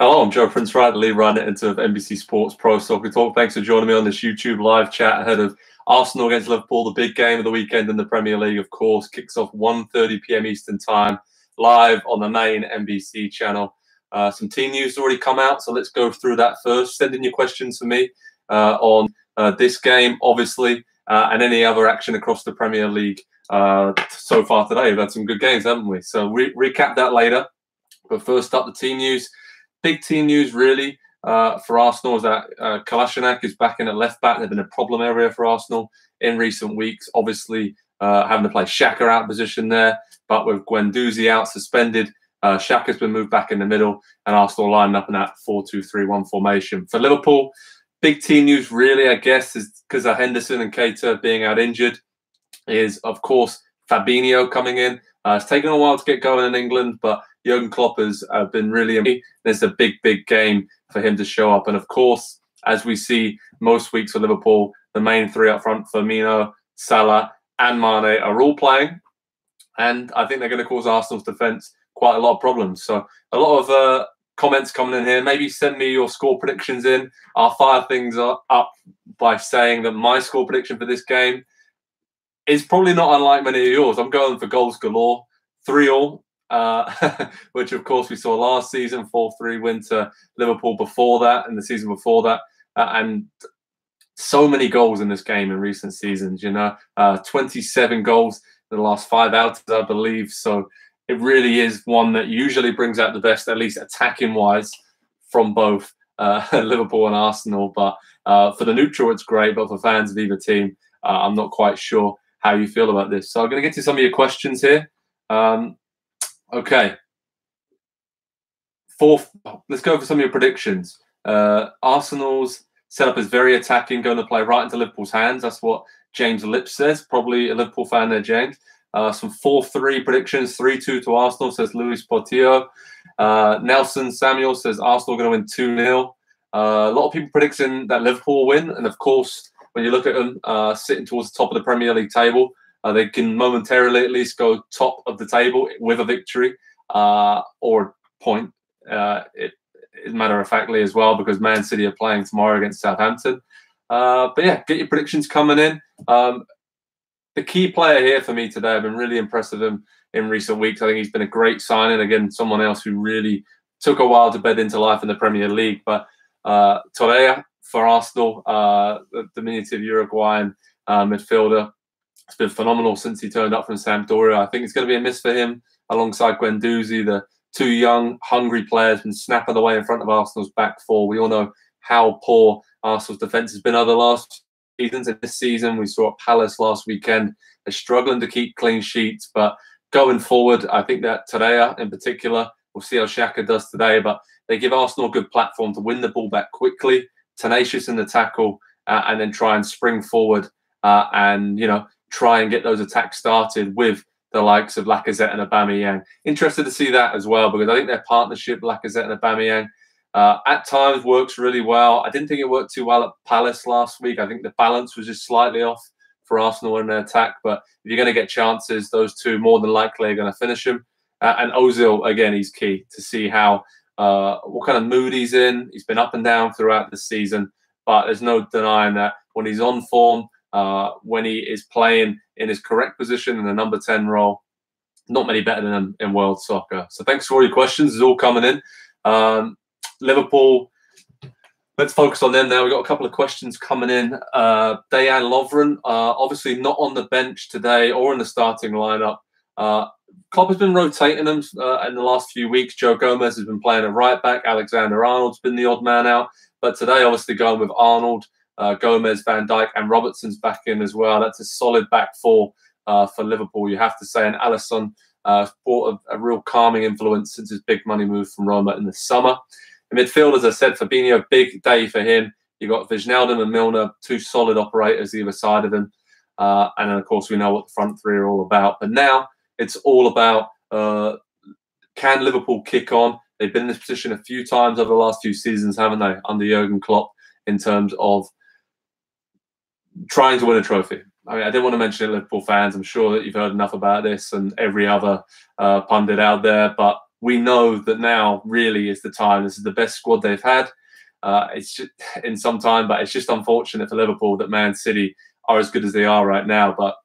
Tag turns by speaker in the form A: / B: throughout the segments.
A: Hello, I'm Joe Prince-Wright, the lead writer editor of NBC Sports Pro Soccer Talk. Thanks for joining me on this YouTube live chat ahead of Arsenal against Liverpool, the big game of the weekend in the Premier League, of course. Kicks off 1:30 p.m. Eastern Time, live on the main NBC channel. Some team news has already come out, so let's go through that first. Send in your questions for me on this game, obviously, and any other action across the Premier League so far today. We've had some good games, haven't we? So recap that later. But first up, the team news. Big team news, really, for Arsenal is that Kolasinac is back in at left back. They've been a problem area for Arsenal in recent weeks. Obviously, having to play Xhaka out position there, but with Guendouzi out suspended, Xhaka's been moved back in the middle, and Arsenal lining up in that 4-2-3-1 formation. For Liverpool, big team news, really, I guess, is because of Henderson and Keita being out injured, is, of course, Fabinho coming in. It's taken a while to get going in England, but Jurgen Klopp has been really. There's a big game for him to show up. And, of course, as we see most weeks for Liverpool, the main three up front, Firmino, Salah and Mane, are all playing. And I think they're going to cause Arsenal's defence quite a lot of problems. So a lot of comments coming in here. Maybe send me your score predictions in. I'll fire things up by saying that my score prediction for this game is probably not unlike many of yours. I'm going for goals galore, 3-3. Which, of course, we saw last season, 4-3 win to Liverpool before that and the season before that. And so many goals in this game in recent seasons, 27 goals in the last 5 outings, I believe. So it really is one that usually brings out the best, at least attacking-wise, from both Liverpool and Arsenal. But for the neutral, it's great. But for fans of either team, I'm not quite sure how you feel about this. So I'm going to get to some of your questions here. Okay. Let's go for some of your predictions. Arsenal's setup is very attacking, going to play right into Liverpool's hands. That's what James Lips says. Probably a Liverpool fan there, James. Some 4-3 predictions, 3-2 to Arsenal, says Luis Portillo. Nelson Samuel says Arsenal going to win 2-0. A lot of people predicting that Liverpool will win. And, of course, when you look at them sitting towards the top of the Premier League table, they can momentarily at least go top of the table with a victory or a point, matter-of-factly as well, because Man City are playing tomorrow against Southampton. But, yeah, get your predictions coming in. The key player here for me today, I've been really impressed with him in recent weeks. I think he's been a great signing. Again, someone else who really took a while to bed into life in the Premier League. But Torreira for Arsenal, the diminutive Uruguayan midfielder, it's been phenomenal since he turned up from Sampdoria. I think it's going to be a miss for him alongside Guendouzi, the two young, hungry players, been snapping away in front of Arsenal's back four. We all know how poor Arsenal's defence has been over the last seasons. And this season, we saw at Palace last weekend, they're struggling to keep clean sheets. But going forward, I think that Torreira in particular, we'll see how Xhaka does today, but they give Arsenal a good platform to win the ball back quickly, tenacious in the tackle, and then try and spring forward and, try and get those attacks started with the likes of Lacazette and Aubameyang. Interested to see that as well, because I think their partnership, Lacazette and Aubameyang, at times works really well. I didn't think it worked too well at Palace last week. I think the balance was just slightly off for Arsenal in their attack. But if you're going to get chances, those two more than likely are going to finish them. And Ozil, again, he's key to see how what kind of mood he's in. He's been up and down throughout the season, but there's no denying that when he's on form, when he is playing in his correct position in the number 10 role, not many better than him in world soccer. So thanks for all your questions. It's all coming in. Liverpool, let's focus on them now. We've got a couple of questions coming in. Dejan Lovren, obviously not on the bench today or in the starting lineup. Klopp has been rotating them in the last few weeks. Joe Gomez has been playing at right back. Alexander-Arnold's been the odd man out. But today, obviously, going with Arnold, Gomez, Van Dijk, and Robertson's back in as well. That's a solid back four for Liverpool, you have to say. And Alisson brought a real calming influence since his big money move from Roma in the summer. In midfield, as I said, Fabinho, big day for him. You've got Wijnaldum and Milner, two solid operators either side of him. And then, of course, we know what the front three are all about. But now it's all about can Liverpool kick on? They've been in this position a few times over the last few seasons, haven't they, under Jurgen Klopp, in terms of trying to win a trophy. I mean, I didn't want to mention it, Liverpool fans. I'm sure that you've heard enough about this and every other pundit out there. But we know that now really is the time. This is the best squad they've had. It's just, in some time, but it's just unfortunate for Liverpool that Man City are as good as they are right now. But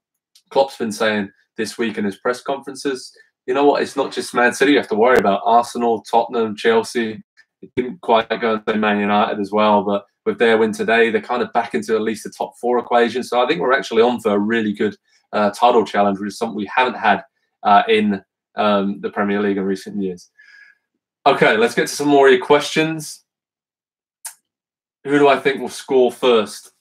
A: Klopp's been saying this week in his press conferences, you know what, it's not just Man City you have to worry about. Arsenal, Tottenham, Chelsea. It didn't quite go and say Man United as well, but with their win today, they're kind of back into at least the top 4 equation. So I think we're actually on for a really good title challenge, which is something we haven't had in the Premier League in recent years. Okay, let's get to some more of your questions. Who do I think will score first?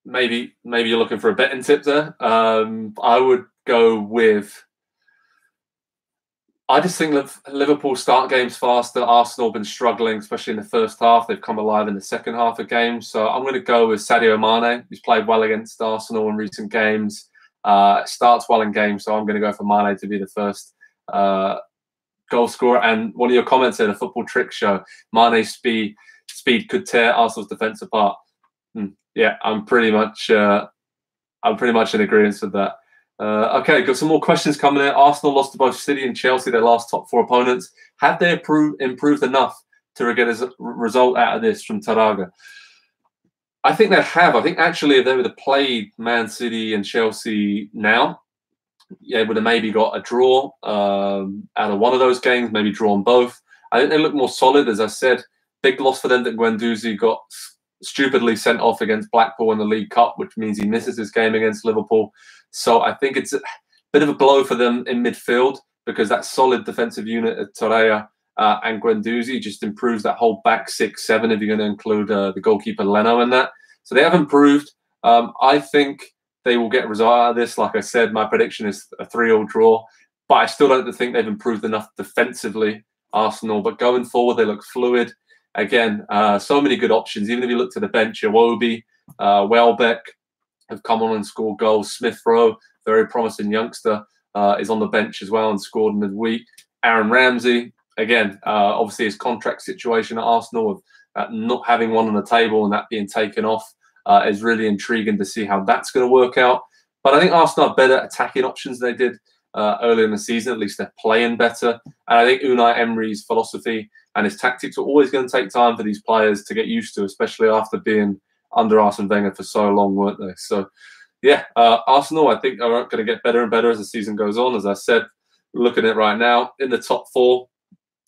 A: Maybe you're looking for a betting tip there. I would go with. I just think that Liverpool start games faster. Arsenal have been struggling, especially in the first half. They've come alive in the second half of games. So I'm going to go with Sadio Mane, who's played well against Arsenal in recent games. Starts well in games, so I'm going to go for Mane to be the first goal scorer. And one of your comments in a football trick show, Mane's speed could tear Arsenal's defence apart. Yeah, I'm pretty much in agreement with that. Okay, got some more questions coming in. Arsenal lost to both City and Chelsea, their last top 4 opponents. Have they improved enough to get a result out of this from Taraga? I think they have. I think actually if they would have played Man City and Chelsea now, they would have maybe got a draw out of one of those games, maybe drawn both. I think they look more solid. As I said, big loss for them that Guendouzi got stupidly sent off against Blackpool in the League Cup, which means he misses his game against Liverpool. So I think it's a bit of a blow for them in midfield because that solid defensive unit of Torreira and Guendouzi just improves that whole back 6-7 if you're going to include the goalkeeper Leno in that. So they have improved. I think they will get a result out of this. Like I said, my prediction is a 3-3 draw, but I still don't think they've improved enough defensively, Arsenal. But going forward, they look fluid. Again, so many good options. Even if you look to the bench, Iwobi, Welbeck have come on and scored goals. Smith Rowe, very promising youngster, is on the bench as well and scored midweek. Aaron Ramsey, again, obviously his contract situation at Arsenal of not having one on the table and that being taken off is really intriguing to see how that's going to work out. But I think Arsenal have better attacking options than they did earlier in the season. At least they're playing better. And I think Unai Emery's philosophy and his tactics are always going to take time for these players to get used to, especially after being under Arsene Wenger for so long, weren't they? So, yeah, Arsenal, I think, are going to get better and better as the season goes on. As I said, looking at it right now, in the top 4,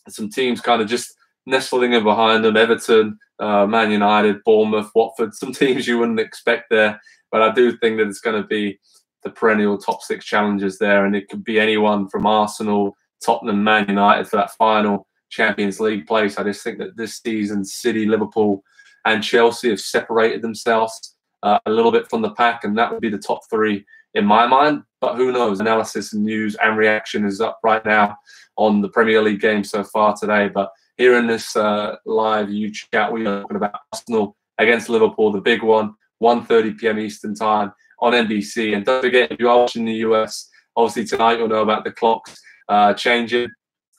A: some teams kind of just nestling in behind them. Everton, Man United, Bournemouth, Watford, some teams you wouldn't expect there. But I do think that it's going to be the perennial top 6 challengers there. And it could be anyone from Arsenal, Tottenham, Man United for that final Champions League place. I just think that this season, City, Liverpool, and Chelsea have separated themselves a little bit from the pack, and that would be the top 3 in my mind. But who knows? Analysis and news and reaction is up right now on the Premier League game so far today. But here in this live YouTube chat, we are talking about Arsenal against Liverpool, the big one, 1:30 p.m. Eastern time on NBC. And don't forget, if you are watching the US, obviously tonight you'll know about the clocks changing.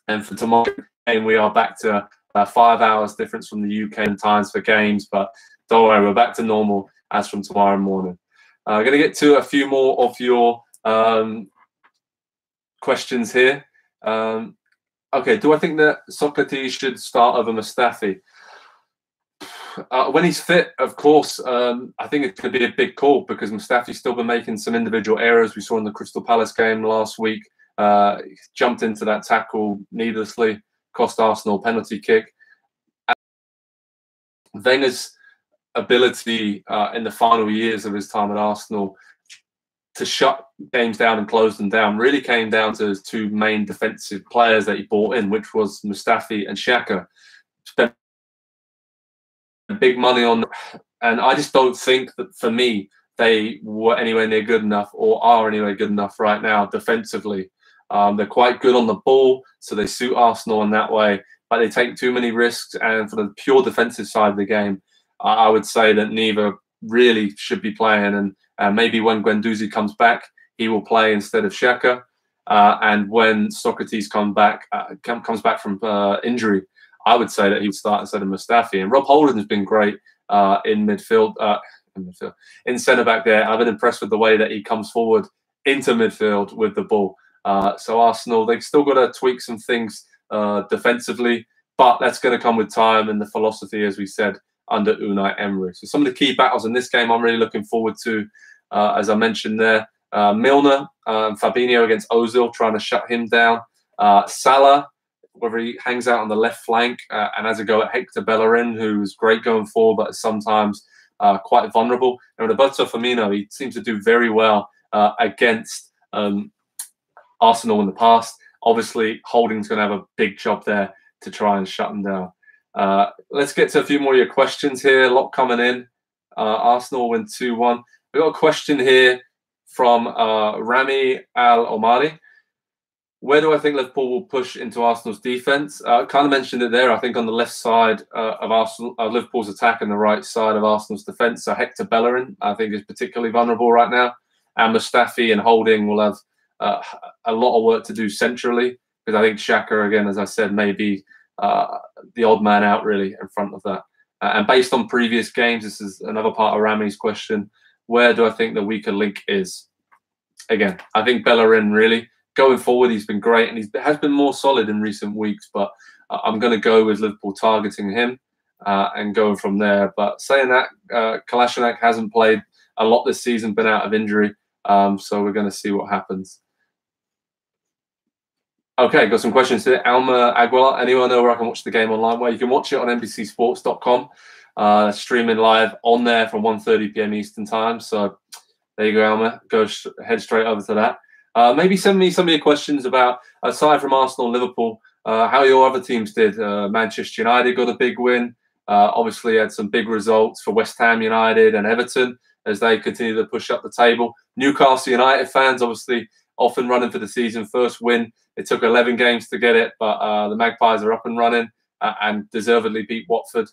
A: And for tomorrow, and we are back to 5 hours difference from the UK times for games. But don't worry, we're back to normal as from tomorrow morning. I'm going to get to a few more of your questions here. Okay, do I think that Socrates should start over Mustafi? When he's fit, of course, I think it could be a big call because Mustafi's still been making some individual errors. We saw in the Crystal Palace game last week. Jumped into that tackle needlessly, cost Arsenal a penalty kick. Wenger's ability in the final years of his time at Arsenal to shut games down and close them down really came down to his 2 main defensive players that he brought in, which was Mustafi and Xhaka. Spent big money on, and I just don't think that for me they were anywhere near good enough or are anywhere good enough right now defensively. They're quite good on the ball, so they suit Arsenal in that way, but they take too many risks. And for the pure defensive side of the game, I would say that neither really should be playing. And maybe when Guendouzi comes back, he will play instead of Xhaka. And when Socrates comes back from injury, I would say that he would start instead of Mustafi. And Rob Holding has been great in midfield, in centre back there. I've been impressed with the way that he comes forward into midfield with the ball. So Arsenal, they've still got to tweak some things defensively, but that's going to come with time and the philosophy, as we said, under Unai Emery. So some of the key battles in this game I'm really looking forward to, as I mentioned there, Milner, Fabinho against Ozil, trying to shut him down. Salah, whether he hangs out on the left flank and has a go at Hector Bellerin, who's great going forward, but is sometimes quite vulnerable. And Roberto Firmino, he seems to do very well against Arsenal in the past. Obviously, Holding's going to have a big job there to try and shut them down. Let's get to a few more of your questions here. A lot coming in. Arsenal win 2-1. We've got a question here from Rami Al-Omari. Where do I think Liverpool will push into Arsenal's defence? Kind of mentioned it there. I think on the left side of Liverpool's attack and the right side of Arsenal's defence. So Hector Bellerin, I think, is particularly vulnerable right now. And Mustafi and Holding will have a lot of work to do centrally, because I think Xhaka, again, as I said, may be the odd man out really in front of that. And based on previous games, this is another part of Rami's question, where do I think the weaker link is? Again, I think Bellerin really. Going forward, he's been great and he has been more solid in recent weeks, but I'm going to go with Liverpool targeting him and going from there. But saying that, Kolasinac hasn't played a lot this season, been out of injury, so we're going to see what happens. Okay, got some questions here. Alma Aguilar, anyone know where I can watch the game online? Well, you can watch it on NBCSports.com, streaming live on there from 1:30 p.m. Eastern time. So there you go, Alma. Head straight over to that. Maybe send me some of your questions about, aside from Arsenal and Liverpool, how your other teams did. Manchester United got a big win. Obviously had some big results for West Ham United and Everton as they continue to push up the table. Newcastle United fans, obviously, off and running for the season. First win. It took 11 games to get it, but the Magpies are up and running and deservedly beat Watford.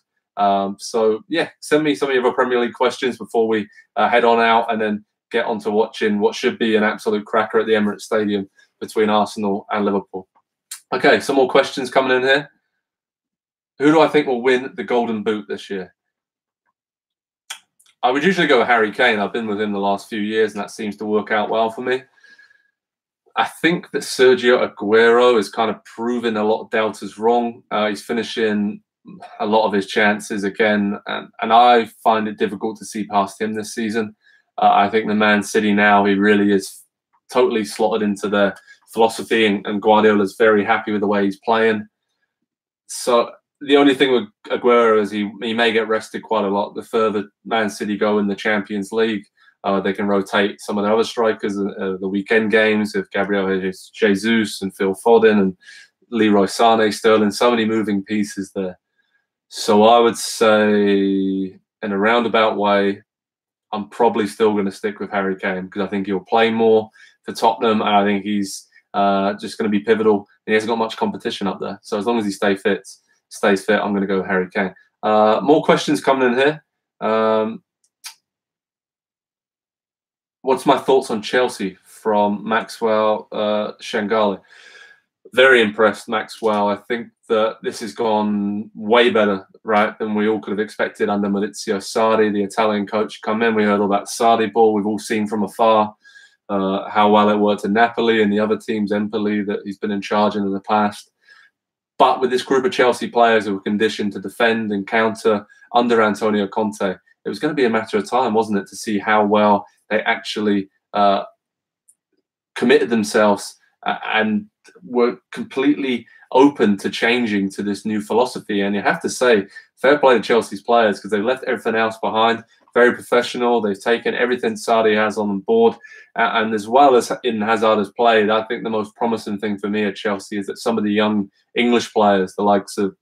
A: So, yeah, send me some of your Premier League questions before we head on out and then get on to watching what should be an absolute cracker at the Emirates Stadium between Arsenal and Liverpool. Okay, some more questions coming in here. Who do I think will win the Golden Boot this year? I would usually go with Harry Kane. I've been with him the last few years, and that seems to work out well for me. I think that Sergio Aguero is kind of proving a lot of doubters wrong. He's finishing a lot of his chances again, and I find it difficult to see past him this season. I think the Man City now, he really is totally slotted into their philosophy, and Guardiola's very happy with the way he's playing. So the only thing with Aguero is he may get rested quite a lot. The further Man City go in the Champions League, they can rotate some of the other strikers the weekend games with Gabriel Jesus and Phil Foden and Leroy Sané, Sterling, so many moving pieces there. So I would say, in a roundabout way, I'm probably still going to stick with Harry Kane because I think he'll play more for Tottenham, and I think he's just going to be pivotal. And he hasn't got much competition up there. So as long as he stays fit, I'm going to go with Harry Kane. More questions coming in here. What's my thoughts on Chelsea from Maxwell Shangali? Very impressed, Maxwell. I think that this has gone way better, right, than we all could have expected under Maurizio Sarri, the Italian coach, come in. We heard all about Sarri ball. We've all seen from afar how well it worked in Napoli and the other teams, Empoli, that he's been in charge in the past. But with this group of Chelsea players who were conditioned to defend and counter under Antonio Conte, it was going to be a matter of time, wasn't it, to see how well they actually committed themselves and were completely open to changing to this new philosophy. And you have to say, fair play to Chelsea's players because they've left everything else behind. Very professional. They've taken everything Sarri has on board. And as well as Eden Hazard has played, I think the most promising thing for me at Chelsea is that some of the young English players, the likes of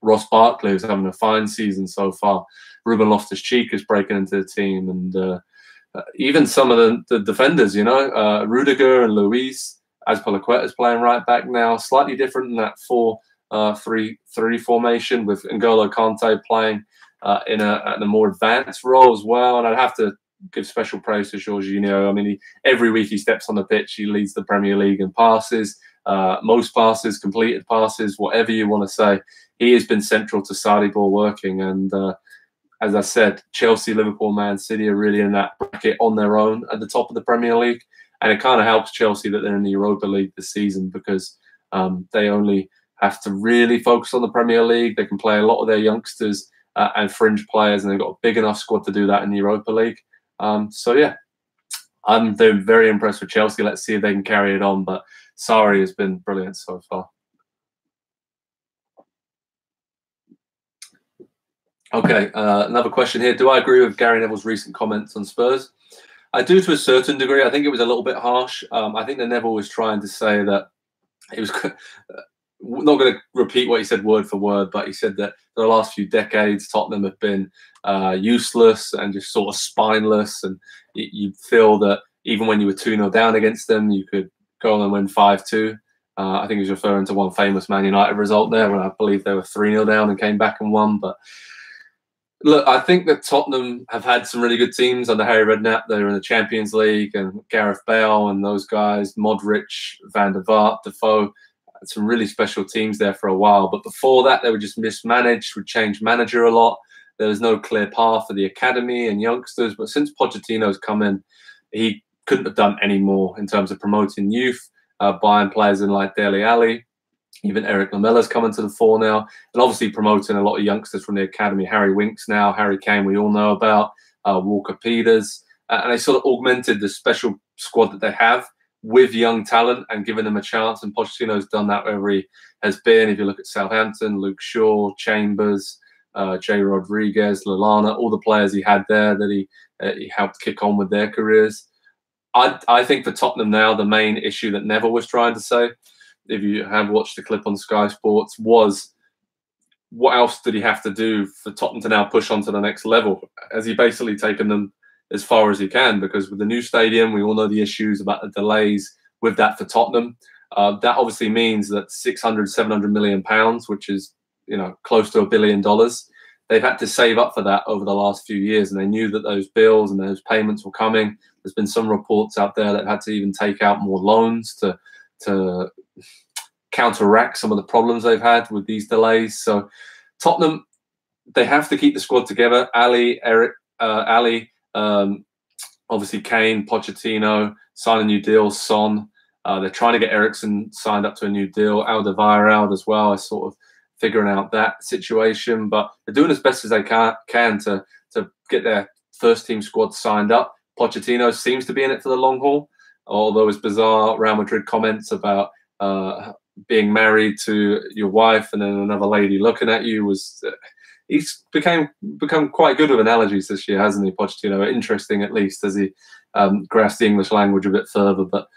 A: Ross Barkley, who's having a fine season so far, Ruben Loftus-Cheek is breaking into the team, and even some of the defenders, you know, Rudiger and Luis, Azpilicueta is playing right back now, slightly different than that 4-3-3 formation with N'Golo Kante playing in a more advanced role as well. And I'd have to give special praise to Jorginho. I mean, every week he steps on the pitch, he leads the Premier League in passes, most passes, completed passes, whatever you want to say. He has been central to Sarri ball working. And as I said, Chelsea, Liverpool, Man City are really in that bracket on their own at the top of the Premier League. And it kind of helps Chelsea that they're in the Europa League this season, because they only have to really focus on the Premier League. They can play a lot of their youngsters and fringe players, and they've got a big enough squad to do that in the Europa League. So yeah, I'm very impressed with Chelsea. Let's see if they can carry it on. But Sarri has been brilliant so far. Okay, another question here. Do I agree with Gary Neville's recent comments on Spurs? I do, to a certain degree. I think it was a little bit harsh. I think that Neville was trying to say that it was not going to repeat what he said word for word, but he said that for the last few decades, Tottenham have been useless and just sort of spineless. And you feel that even when you were 2-0 down against them, you could go on and win 5-2. I think he was referring to one famous Man United result there, when I believe they were 3-0 down and came back and won. But look, I think that Tottenham have had some really good teams under Harry Redknapp. They were in the Champions League, and Gareth Bale and those guys, Modric, Van der Vaart, Defoe, some really special teams there for a while. But before that, they were just mismanaged, would change manager a lot. There was no clear path for the academy and youngsters. But since Pochettino's come in, he couldn't have done any more in terms of promoting youth, buying players in like Dele Alli. Even Eric Lamella's coming to the fore now, and obviously promoting a lot of youngsters from the academy. Harry Winks now, Harry Kane we all know about, Walker Peters, and they sort of augmented the special squad that they have with young talent and given them a chance. And Pochettino's done that wherever he has been. If you look at Southampton, Luke Shaw, Chambers, Jay Rodriguez, Lallana, all the players he had there that he helped kick on with their careers. I think for Tottenham now, the main issue that Neville was trying to say, if you have watched the clip on Sky Sports, was what else did he have to do for Tottenham to now push on to the next level? Has he basically taken them as far as he can? Because with the new stadium, we all know the issues about the delays with that for Tottenham. That obviously means that 600, 700 million pounds, which is, you know, close to $1 billion, they've had to save up for that over the last few years. And they knew that those bills and those payments were coming. There's been some reports out there that had to even take out more loans to counteract some of the problems they've had with these delays. So Tottenham, they have to keep the squad together. Ali, Eric, Ali, obviously Kane, Pochettino, sign a new deal, Son. They're trying to get Eriksen signed up to a new deal. Alderweireld as well is sort of figuring out that situation. But they're doing as best as they can to get their first team squad signed up. Pochettino seems to be in it for the long haul, although his bizarre Real Madrid comments about being married to your wife and then another lady looking at you was he's become quite good with analogies this year, hasn't he, Pochettino? Interesting, at least, as he grasped the English language a bit further. But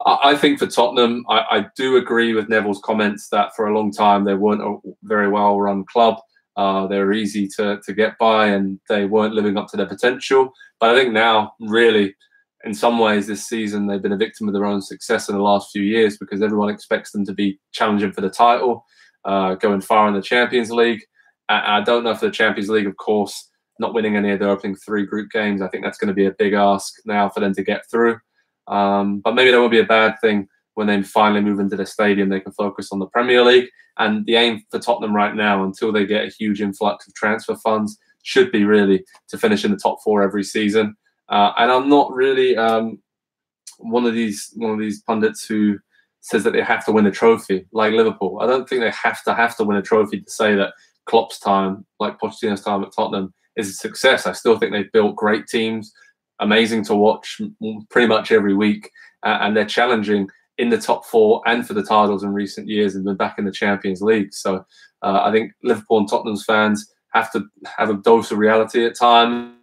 A: I think for Tottenham, I do agree with Neville's comments that for a long time they weren't a very well-run club. They were easy to get by, and they weren't living up to their potential. But I think now, really, in some ways, this season, they've been a victim of their own success in the last few years, because everyone expects them to be challenging for the title, going far in the Champions League. I don't know for the Champions League, of course, not winning any of their opening 3 group games. I think that's going to be a big ask now for them to get through. But maybe that won't be a bad thing when they finally move into the stadium. They can focus on the Premier League. And the aim for Tottenham right now, until they get a huge influx of transfer funds, should be really to finish in the top 4 every season. And I'm not really one of these pundits who says that they have to win a trophy like Liverpool. I don't think they have to win a trophy to say that Klopp's time, like Pochettino's time at Tottenham, is a success. I still think they've built great teams, amazing to watch pretty much every week, and they're challenging in the top 4 and for the titles in recent years and been back in the Champions League. So I think Liverpool and Tottenham's fans have to have a dose of reality at times.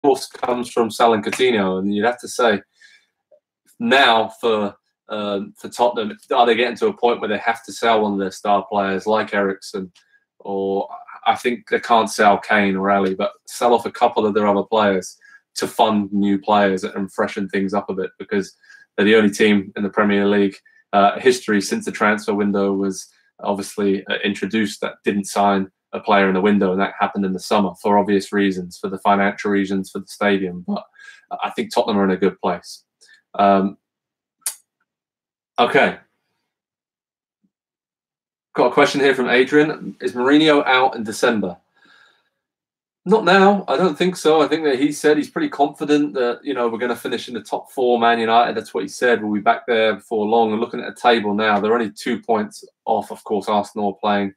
A: Course comes from Sal and Coutinho, and you'd have to say now for Tottenham, are they getting to a point where they have to sell one of their star players like Eriksen, or I think they can't sell Kane or Ali, but sell off a couple of their other players to fund new players and freshen things up a bit, because they're the only team in the Premier League history since the transfer window was obviously introduced that didn't sign a player in the window, and that happened in the summer for obvious reasons, for the financial reasons, for the stadium. But I think Tottenham are in a good place. Okay. Got a question here from Adrian. Is Mourinho out in December? Not now. I don't think so. I think that he said he's pretty confident that, we're going to finish in the top 4, Man United. That's what he said. We'll be back there before long. And looking at the table now, they're only 2 points off. Of course, Arsenal are playing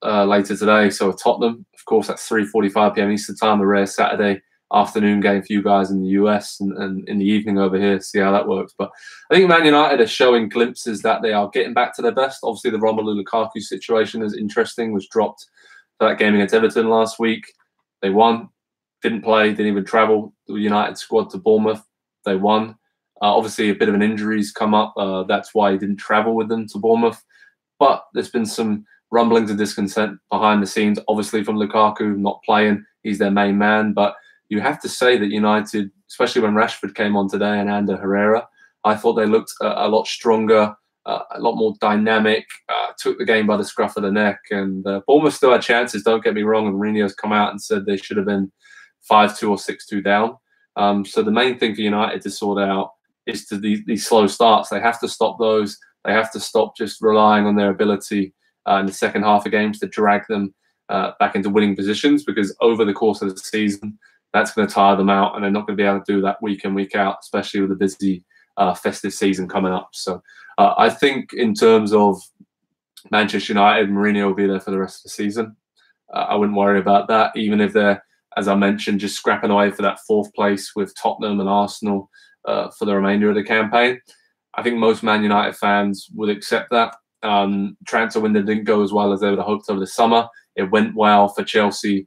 A: later today. So Tottenham, of course, that's 3:45 p.m. Eastern time, a rare Saturday afternoon game for you guys in the US and in the evening over here. See how that works. But I think Man United are showing glimpses that they are getting back to their best. Obviously, the Romelu Lukaku situation is interesting, was dropped for that game against Everton last week. They won, didn't play, didn't even travel the United squad to Bournemouth. They won. Obviously, a bit of an injury's come up. That's why he didn't travel with them to Bournemouth. But there's been some rumblings of discontent behind the scenes, obviously from Lukaku not playing. He's their main man. But you have to say that United, especially when Rashford came on today and Ander Herrera, I thought they looked a lot stronger, a lot more dynamic, took the game by the scruff of the neck. And Bournemouth still had chances, don't get me wrong. And Mourinho's come out and said they should have been 5-2 or 6-2 down. So the main thing for United to sort out is these slow starts. They have to stop those. They have to stop just relying on their ability in the second half of games to drag them back into winning positions, because over the course of the season, that's going to tire them out, and they're not going to be able to do that week in, week out, especially with a busy festive season coming up. So I think in terms of Manchester United, Mourinho will be there for the rest of the season. I wouldn't worry about that, even if they're, as I mentioned, just scrapping away for that 4th place with Tottenham and Arsenal for the remainder of the campaign. I think most Man United fans would accept that. Transfer window didn't go as well as they would have hoped over the summer. It went well for Chelsea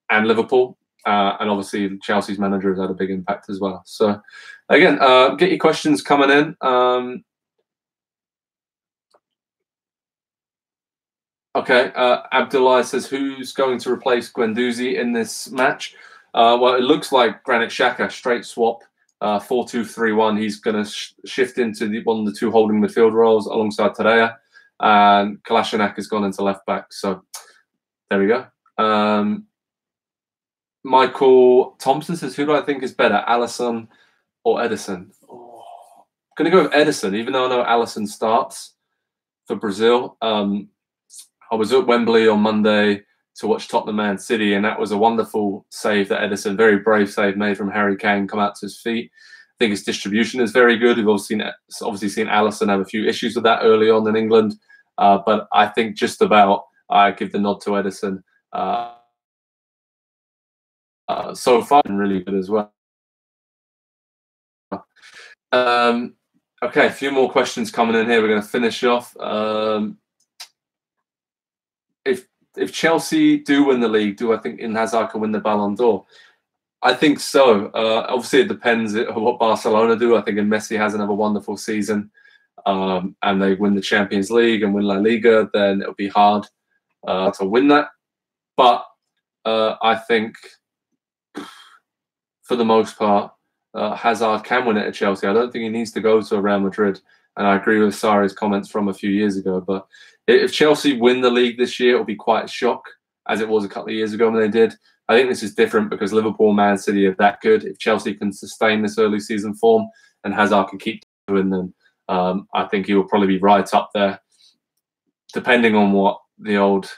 A: and Liverpool. And obviously, Chelsea's manager has had a big impact as well. So, again, get your questions coming in. Okay, Abdullah says, who's going to replace Guendouzi in this match? Well, it looks like Granit Xhaka, straight swap, 4-2-3-1. He's going to shift into one of the 2 holding midfield roles alongside Torreira. And Kolasinac has gone into left back. So, there we go. Michael Thompson says, who do I think is better, Alisson or Ederson? Oh, I'm going to go with Ederson, even though I know Alisson starts for Brazil. I was at Wembley on Monday to watch Tottenham Man City, and that was a wonderful save that Ederson, very brave save made from Harry Kane, come out to his feet. I think his distribution is very good. We've obviously seen Alisson have a few issues with that early on in England, but I think just about I give the nod to Ederson. So far, been really good as well. Okay, a few more questions coming in here. We're going to finish off. If Chelsea do win the league, do I think Eden Hazard can win the Ballon d'Or? I think so. Obviously, it depends on what Barcelona do. I think if Messi has another wonderful season and they win the Champions League and win La Liga, then it'll be hard to win that. But I think, for the most part, Hazard can win it at Chelsea. I don't think he needs to go to Real Madrid. And I agree with Sarri's comments from a few years ago. But if Chelsea win the league this year, it'll be quite a shock, as it was a couple of years ago when they did. I think this is different because Liverpool and Man City are that good. If Chelsea can sustain this early season form and Hazard can keep doing them, I think he will probably be right up there, depending on what the old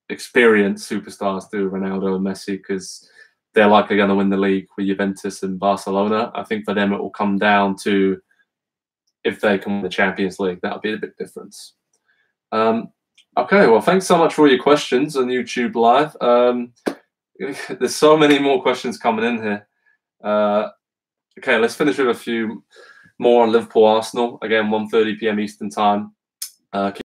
A: experienced superstars do, Ronaldo and Messi, because they're likely going to win the league with Juventus and Barcelona. I think for them it will come down to if they can win the Champions League. That'll be a big difference. Okay, well, thanks so much for all your questions on YouTube Live. There's so many more questions coming in here. Okay, let's finish with a few more on Liverpool-Arsenal. Again, 1:30 p.m. Eastern Time. Keep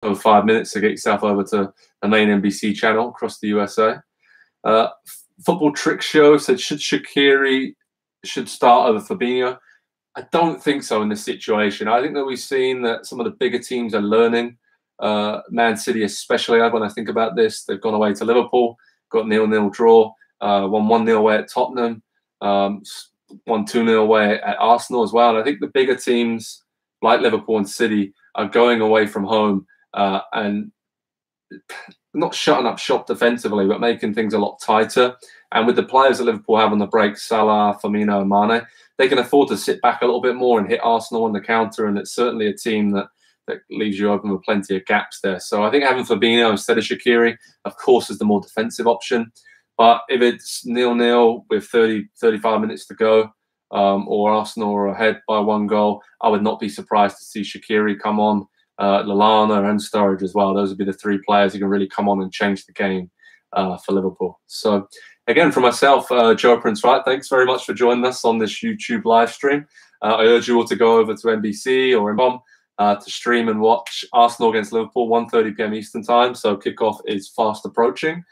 A: over 5 minutes to get yourself over to the main NBC channel across the USA. Football Trick Show said, should Shaqiri start over Fabinho? I don't think so in this situation. I think that we've seen that some of the bigger teams are learning. Man City especially, when I think about this, they've gone away to Liverpool, got 0-0 draw, won 1-0 away at Tottenham, won 2-0 away at Arsenal as well. And I think the bigger teams like Liverpool and City are going away from home and not shutting up shop defensively, but making things a lot tighter. And with the players that Liverpool have on the break, Salah, Firmino and Mane, they can afford to sit back a little bit more and hit Arsenal on the counter. And it's certainly a team that that leaves you open with plenty of gaps there. So I think having Fabinho instead of Shaqiri, of course, is the more defensive option. But if it's 0-0 with 35 minutes to go, or Arsenal are ahead by 1 goal, I would not be surprised to see Shaqiri come on, Lallana and Sturridge as well. Those would be the 3 players who can really come on and change the game for Liverpool. So again, for myself, Joe Prince-Wright, thanks very much for joining us on this YouTube live stream. I urge you all to go over to NBC or MBOM to stream and watch Arsenal against Liverpool, 1:30 p.m. Eastern time. So kickoff is fast approaching.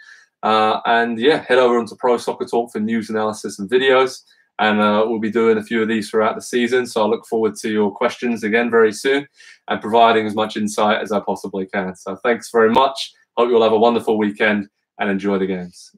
A: And yeah, head over onto Pro Soccer Talk for news, analysis, and videos. And we'll be doing a few of these throughout the season. So I look forward to your questions again very soon and providing as much insight as I possibly can. So thanks very much. Hope you all have a wonderful weekend and enjoy the games.